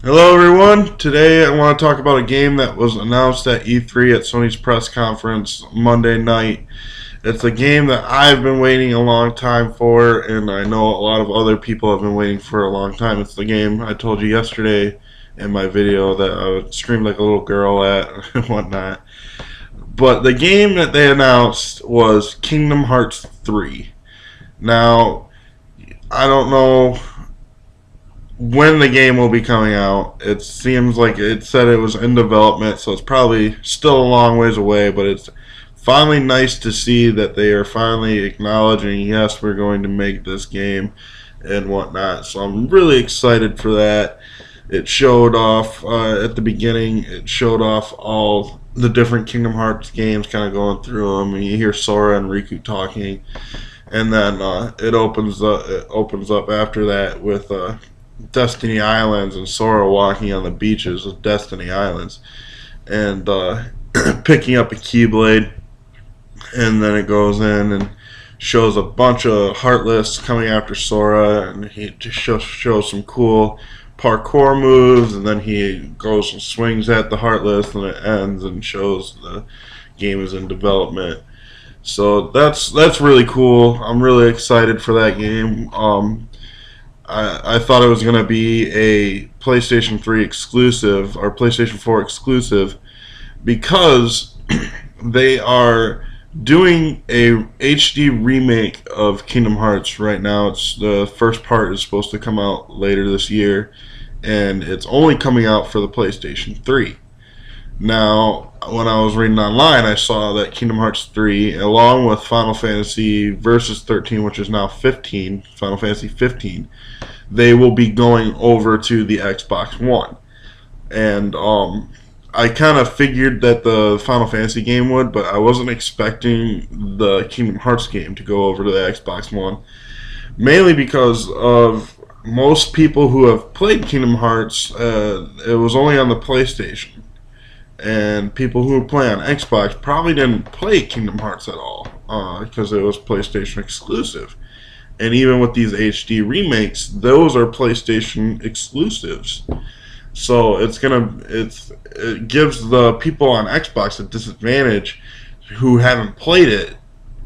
Hello everyone, today I want to talk about a game that was announced at E3 at Sony's press conference Monday night. It's a game that I've been waiting a long time for, and I know a lot of other people have been waiting for a long time. It's the game I told you yesterday in my video that I would scream like a little girl at and whatnot. But the game that they announced was Kingdom Hearts 3. Now, I don't know when the game will be coming out. It seems like it said it was in development, so it's probably still a long ways away, but it's finally nice to see that they are finally acknowledging, yes, we're going to make this game and whatnot. So I'm really excited for that. It showed off at the beginning, it showed off all the different Kingdom Hearts games, kind of going through them, and you hear Sora and Riku talking, and then it opens up after that with Destiny Islands and Sora walking on the beaches of Destiny Islands and picking up a Keyblade, and then it goes in and shows a bunch of Heartless coming after Sora, and he just shows some cool parkour moves, and then he goes and swings at the Heartless, and it ends and shows the game is in development. So that's really cool. I'm really excited for that game. I thought it was going to be a PlayStation 3 exclusive or PlayStation 4 exclusive because they are doing a HD remake of Kingdom Hearts right now. It's the first part is supposed to come out later this year, and it's only coming out for the PlayStation 3. Now, when I was reading online, I saw that Kingdom Hearts 3, along with Final Fantasy Versus 13, which is now 15, Final Fantasy 15, they will be going over to the Xbox One. And I kind of figured that the Final Fantasy game would, but I wasn't expecting the Kingdom Hearts game to go over to the Xbox One. Mainly because of most people who have played Kingdom Hearts, it was only on the PlayStation. And people who play on Xbox probably didn't play Kingdom Hearts at all because it was PlayStation exclusive. And even with these HD remakes, those are PlayStation exclusives. So it gives the people on Xbox a disadvantage who haven't played it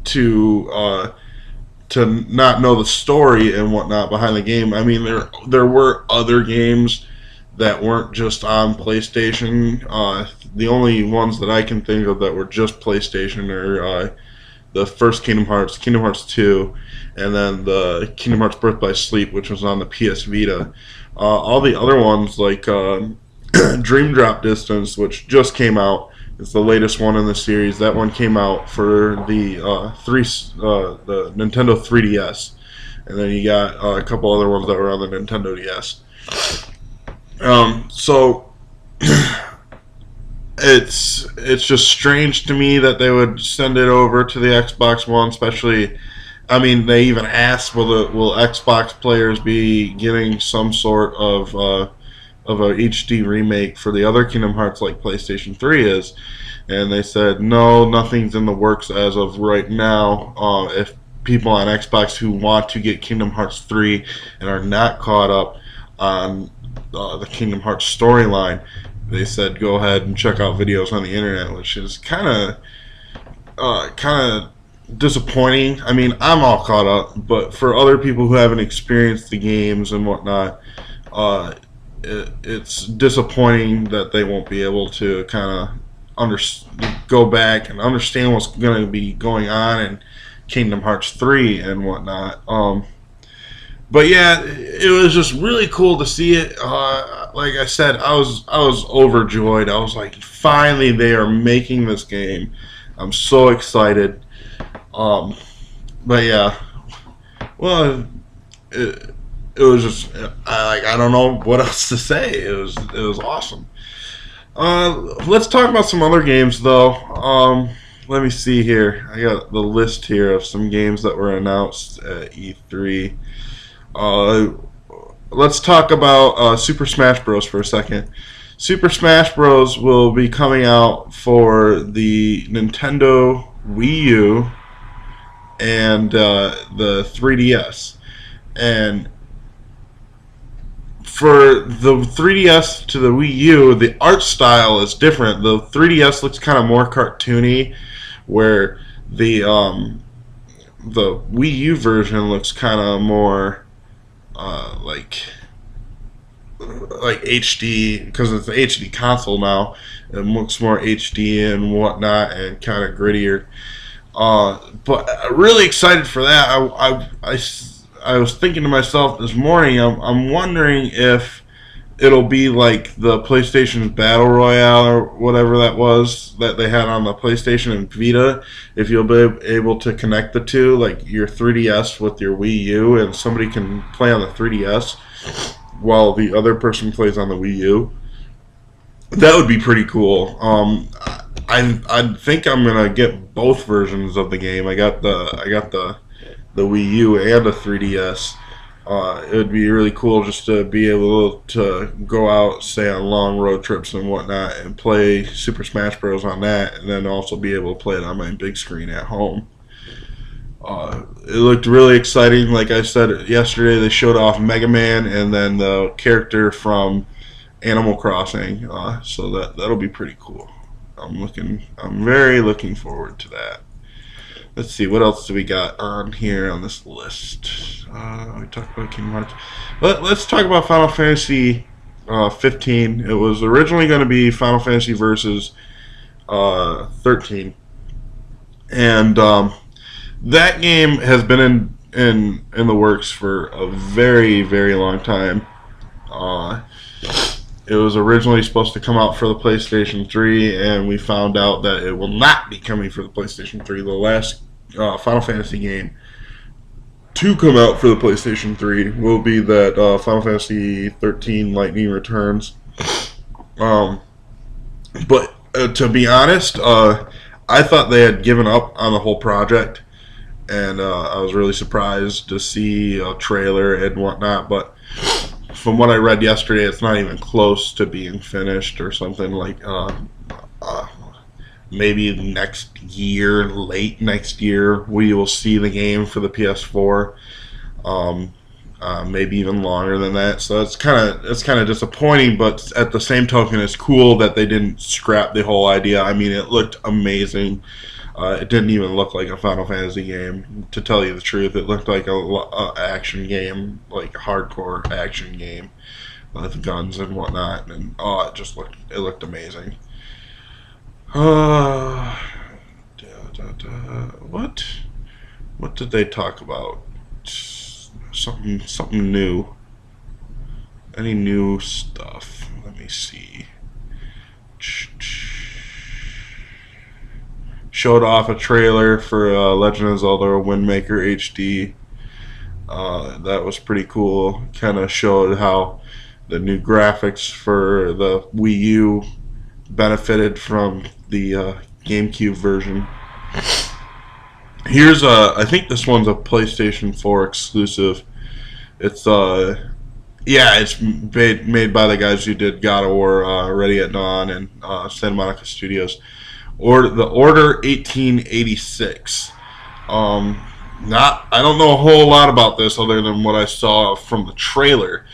to not know the story and whatnot behind the game. I mean, there were other games that weren't just on PlayStation. The only ones that I can think of that were just PlayStation are the first Kingdom Hearts, Kingdom Hearts 2, and then the Kingdom Hearts Birth by Sleep, which was on the PS Vita. All the other ones, like Dream Drop Distance, which just came out, it's the latest one in the series. That one came out for the the Nintendo 3DS, and then you got a couple other ones that were on the Nintendo DS. So it's just strange to me that they would send it over to the Xbox One, especially. I mean, they even asked, will Xbox players be getting some sort of a HD remake for the other Kingdom Hearts like PlayStation 3 is, and they said no, nothing's in the works as of right now. If people on Xbox who want to get Kingdom Hearts 3 and are not caught up on the Kingdom Hearts storyline, they said go ahead and check out videos on the internet, which is kind of disappointing. I mean, I'm all caught up, but for other people who haven't experienced the games and whatnot, it's disappointing that they won't be able to kind of go back and understand what's going to be going on in Kingdom Hearts 3 and whatnot. But yeah, it was just really cool to see it. Like I said, I was overjoyed. I was like, finally, they are making this game. I'm so excited. But yeah, well, it was just I don't know what else to say. It was awesome. Let's talk about some other games though. Let me see here. I got the list here of some games that were announced at E3. Let's talk about Super Smash Bros. For a second. Super Smash Bros. Will be coming out for the Nintendo Wii U and the 3DS. And for the 3DS to the Wii U, the art style is different. The 3DS looks kind of more cartoony, where the Wii U version looks kind of more like HD, because it's an HD console now. It looks more HD and whatnot, and kind of grittier. But really excited for that. I was thinking to myself this morning, I'm wondering if it'll be like the PlayStation's Battle Royale or whatever that was that they had on the PlayStation and Vita. If you'll be able to connect the two, like your 3DS with your Wii U, and somebody can play on the 3DS while the other person plays on the Wii U. That would be pretty cool. I think I'm gonna get both versions of the game. I got the Wii U and the 3DS. It would be really cool just to be able to go out, say on long road trips and whatnot, and play Super Smash Bros. On that, and then also be able to play it on my big screen at home. It looked really exciting. Like I said yesterday, they showed off Mega Man and then the character from Animal Crossing, so that'll be pretty cool. I'm very looking forward to that. Let's see, what else do we got on here on this list? We talked about Kingdom Hearts. Let's talk about Final Fantasy 15. It was originally going to be Final Fantasy Versus 13, and that game has been in the works for a very, very long time. It was originally supposed to come out for the PlayStation 3, and we found out that it will not be coming for the PlayStation 3. The last Final Fantasy game to come out for the PlayStation 3 will be that Final Fantasy 13 Lightning Returns. But to be honest, I thought they had given up on the whole project, and I was really surprised to see a trailer and whatnot, but from what I read yesterday, it's not even close to being finished or something. Like maybe next year, late next year, we will see the game for the PS4. Maybe even longer than that. So it's kind of disappointing, but at the same token, it's cool that they didn't scrap the whole idea. I mean, it looked amazing. It didn't even look like a Final Fantasy game, to tell you the truth. It looked like a action game, like a hardcore action game with guns and whatnot, and it looked amazing. What did they talk about? Something new. Any new stuff? Let me see. Showed off a trailer for Legend of Zelda Wind Waker HD. That was pretty cool. Kind of showed how the new graphics for the Wii U benefited from the GameCube version. Here's I think this one's a PlayStation 4 exclusive. It's it's made by the guys who did God of War, Ready at Dawn, and Santa Monica Studios. The Order 1886. I don't know a whole lot about this other than what I saw from the trailer.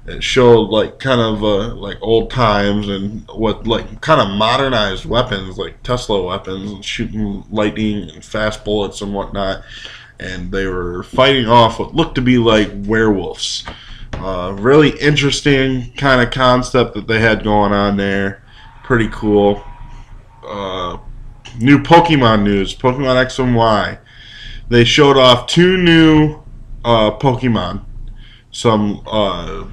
It showed like kind of like old times and what like kind of modernized weapons, like Tesla weapons, and shooting lightning and fast bullets and whatnot. And they were fighting off what looked to be like werewolves. Really interesting kind of concept that they had going on there. Pretty cool. New Pokemon news. Pokemon X and Y. They showed off two new Pokemon.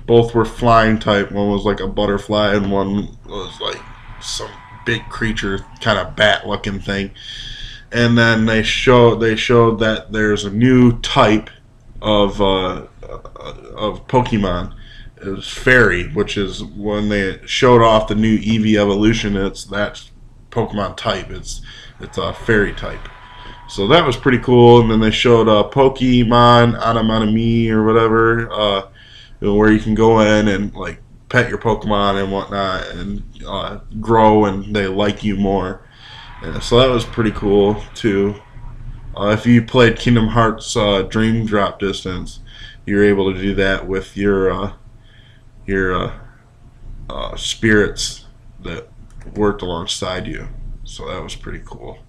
Both were flying type. One was like a butterfly, and one was like some big creature, kind of bat looking thing. And then they showed that there's a new type of Pokemon. It was Fairy, which is when they showed off the new Eevee evolution. It's that Pokemon type. It's a Fairy type. So that was pretty cool. And then they showed Pokemon Anamami or whatever, where you can go in and like pet your Pokemon and whatnot, and grow, and they like you more. And so that was pretty cool too. If you played Kingdom Hearts Dream Drop Distance, you're able to do that with your your spirits that worked alongside you. So that was pretty cool.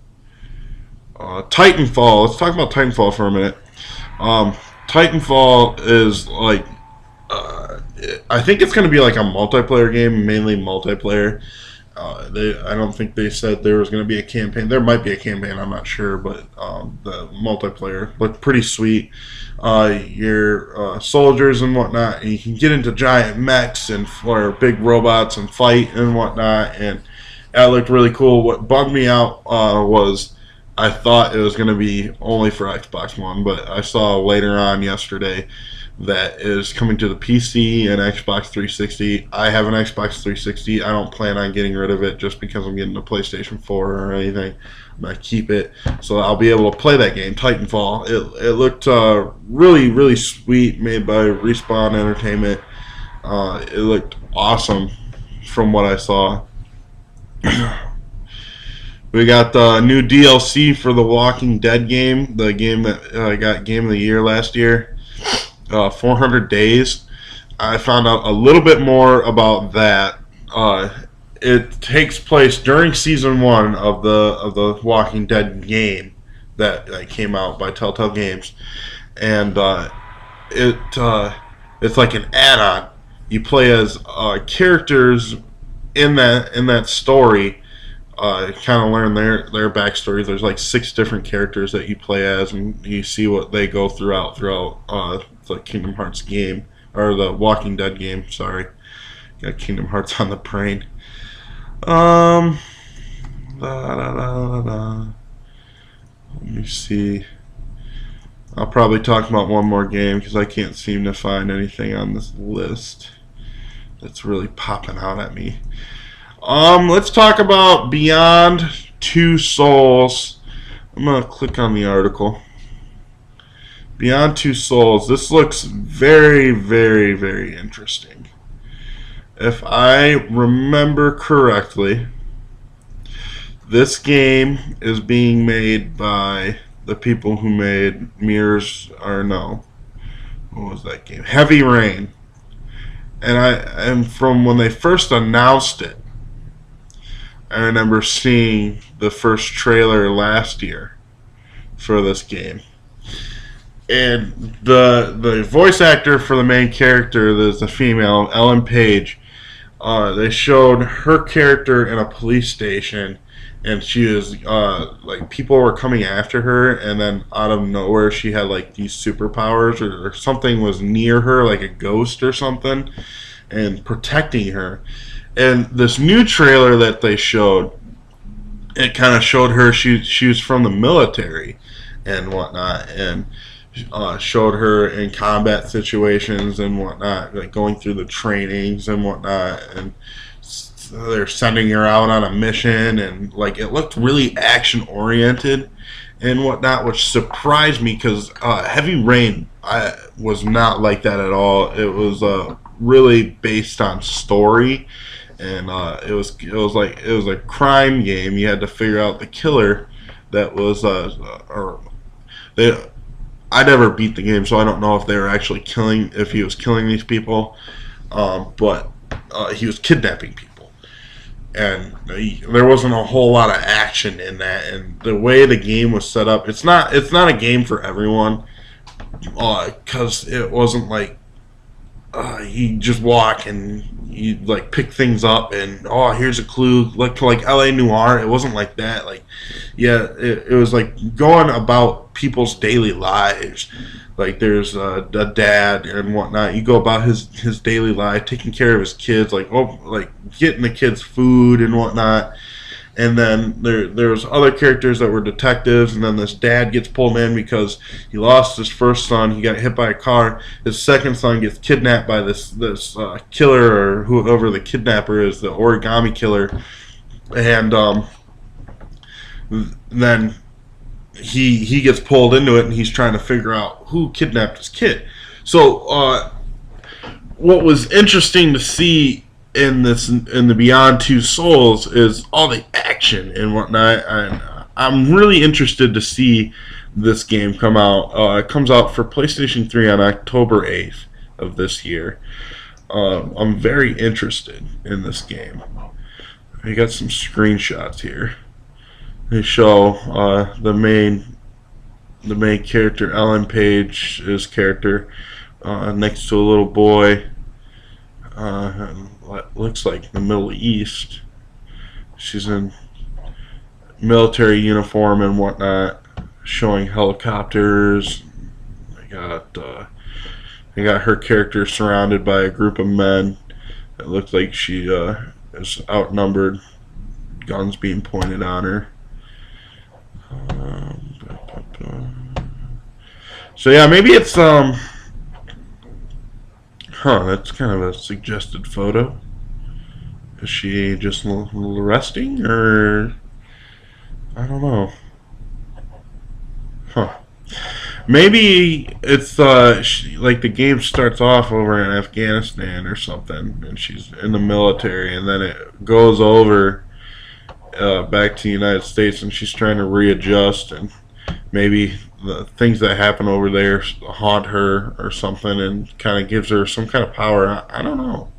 Titanfall. Let's talk about Titanfall for a minute. Titanfall is like, I think it's going to be like a multiplayer game, mainly multiplayer. I don't think they said there was going to be a campaign. There might be a campaign, I'm not sure, but the multiplayer looked pretty sweet. Your soldiers and whatnot, and you can get into giant mechs and or big robots and fight and whatnot, and that looked really cool. What bugged me out was I thought it was going to be only for Xbox One, but I saw later on yesterday that is coming to the PC and Xbox 360. I have an Xbox 360. I don't plan on getting rid of it just because I'm getting a PlayStation 4 or anything. I'm going to keep it, so I'll be able to play that game, Titanfall. It looked really, really sweet, made by Respawn Entertainment. It looked awesome from what I saw. We got the new DLC for the Walking Dead game, the game that got Game of the Year last year. 400 Days. I found out a little bit more about that. It takes place during season 1 of the Walking Dead game that came out by Telltale Games, and it's like an add-on. You play as characters in that story. Kind of learn their backstory. There's like 6 different characters that you play as, and you see what they go throughout the Kingdom Hearts game, or the Walking Dead game. Sorry, got Kingdom Hearts on the brain. Let me see. I'll probably talk about one more game because I can't seem to find anything on this list that's really popping out at me. Let's talk about Beyond Two Souls. I'm going to click on the article. Beyond Two Souls. This looks very, very, very interesting. If I remember correctly, this game is being made by the people who made what was that game? Heavy Rain. And from when they first announced it, I remember seeing the first trailer last year for this game. And the voice actor for the main character, there's a female, Ellen Page, they showed her character in a police station, and she was, people were coming after her, and then out of nowhere she had, these superpowers, or something was near her, like a ghost or something, and protecting her. And this new trailer that they showed, it kind of showed her, she was from the military and whatnot, and showed her in combat situations and whatnot, like going through the trainings and whatnot, and they're sending her out on a mission, and it looked really action oriented and whatnot, which surprised me because Heavy Rain was not like that at all. It was really based on story, and it was a crime game. You had to figure out the killer that was I never beat the game, so I don't know if they were actually if he was killing these people, but he was kidnapping people, and there wasn't a whole lot of action in that. And the way the game was set up, it's not a game for everyone, because it wasn't you just walk and you pick things up and here's a clue, like LA Noire. It wasn't like that. It was going about people's daily lives. There's a dad and whatnot. You go about his daily life, taking care of his kids, getting the kids food and whatnot. And then there's other characters that were detectives, and then this dad gets pulled in because he lost his first son. He got hit by a car. His second son gets kidnapped by this killer, or whoever the kidnapper is, the origami killer. And then he gets pulled into it, and he's trying to figure out who kidnapped his kid. So what was interesting to see in the Beyond Two Souls is all the action and whatnot, and I'm really interested to see this game come out. It comes out for PlayStation 3 on October 8th of this year. I'm very interested in this game. I got some screenshots here. They show the main character, Ellen Page's character, next to a little boy. What looks like the Middle East. She's in military uniform and whatnot, showing helicopters. They got her character surrounded by a group of men. It looks like she is outnumbered. Guns being pointed on her. So yeah, maybe it's that's kind of a suggested photo. Is she just resting, or I don't know? Huh. Maybe it's like the game starts off over in Afghanistan or something, and she's in the military, and then it goes over back to the United States, and she's trying to readjust, and maybe the things that happen over there haunt her or something, and kind of gives her some kind of power. I don't know.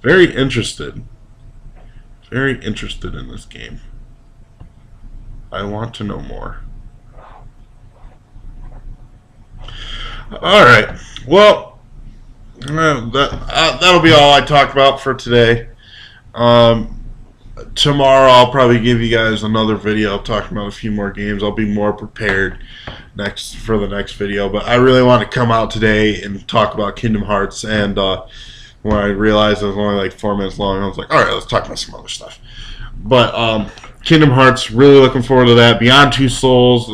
Very interested. Very interested in this game. I want to know more. All right. Well, that'll be all I talk about for today. Tomorrow I'll probably give you guys another video talking about a few more games. I'll be more prepared for the next video. But I really want to come out today and talk about Kingdom Hearts. And when I realized it was only like 4 minutes long, I was like, all right, let's talk about some other stuff. But Kingdom Hearts, really looking forward to that. Beyond Two Souls,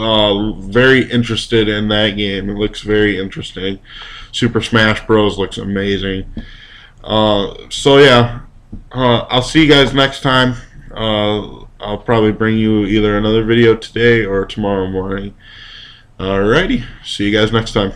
very interested in that game. It looks very interesting. Super Smash Bros. Looks amazing. So yeah, I'll see you guys next time. I'll probably bring you either another video today or tomorrow morning. Alrighty, see you guys next time.